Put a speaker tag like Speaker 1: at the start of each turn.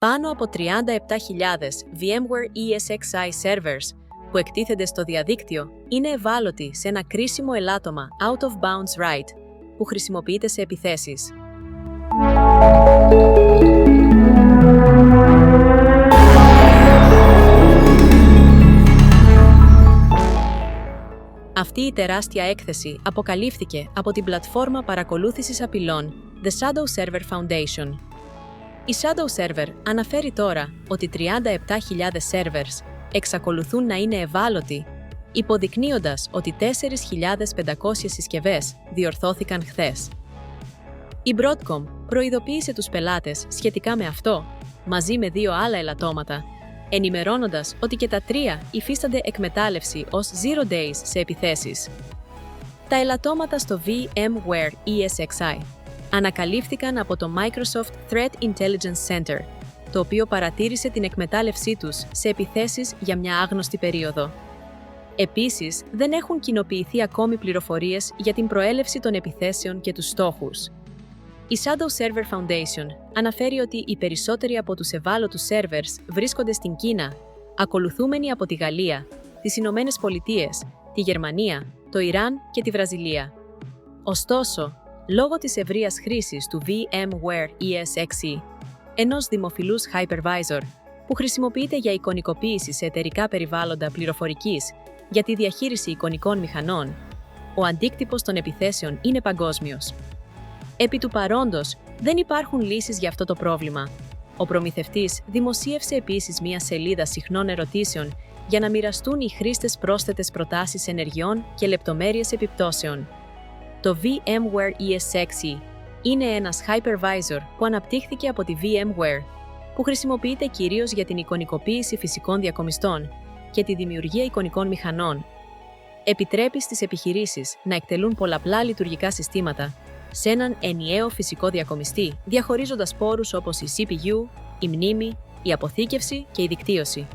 Speaker 1: πάνω από 37.000 VMware ESXi servers που εκτίθενται στο διαδίκτυο είναι ευάλωτοι σε ένα κρίσιμο ελάττωμα out of bounds write που χρησιμοποιείται σε επιθέσεις. Αυτή η τεράστια έκθεση αποκαλύφθηκε από την πλατφόρμα παρακολούθησης απειλών The Shadow Server Foundation. Η Shadow Server αναφέρει τώρα ότι 37.000 servers εξακολουθούν να είναι ευάλωτοι, υποδεικνύοντας ότι 4.500 συσκευές διορθώθηκαν χθες. Η Broadcom προειδοποίησε τους πελάτες σχετικά με αυτό, μαζί με 2 άλλα ελαττώματα, ενημερώνοντας ότι και τα 3 υφίστανται εκμετάλλευση ως Zero Days σε επιθέσεις. Τα ελαττώματα στο VMware ESXi ανακαλύφθηκαν από το Microsoft Threat Intelligence Center, το οποίο παρατήρησε την εκμετάλλευσή τους σε επιθέσεις για μια άγνωστη περίοδο. Επίσης, δεν έχουν κοινοποιηθεί ακόμη πληροφορίες για την προέλευση των επιθέσεων και τους στόχους. Η Shadow Server Foundation αναφέρει ότι οι περισσότεροι από τους ευάλωτους servers βρίσκονται στην Κίνα, ακολουθούμενοι από τη Γαλλία, τις Ηνωμένες Πολιτείες, τη Γερμανία, το Ιράν και τη Βραζιλία. Ωστόσο, λόγω της ευρείας χρήσης του VMware ESXi, ενός δημοφιλούς hypervisor που χρησιμοποιείται για εικονικοποίηση σε εταιρικά περιβάλλοντα πληροφορικής για τη διαχείριση εικονικών μηχανών, ο αντίκτυπος των επιθέσεων είναι παγκόσμιος. Επί του παρόντος, δεν υπάρχουν λύσεις για αυτό το πρόβλημα. Ο προμηθευτής δημοσίευσε επίσης μία σελίδα συχνών ερωτήσεων για να μοιραστούν οι χρήστες πρόσθετες προτάσεις ενεργειών και λεπτομέρειες επιπτώσεων. Το VMware ESXi είναι ένας hypervisor που αναπτύχθηκε από τη VMware, που χρησιμοποιείται κυρίως για την εικονικοποίηση φυσικών διακομιστών και τη δημιουργία εικονικών μηχανών. Επιτρέπει στις επιχειρήσεις να εκτελούν πολλαπλά λειτουργικά συστήματα σε έναν ενιαίο φυσικό διακομιστή, διαχωρίζοντας πόρους όπως η CPU, η μνήμη, η αποθήκευση και η δικτύωση.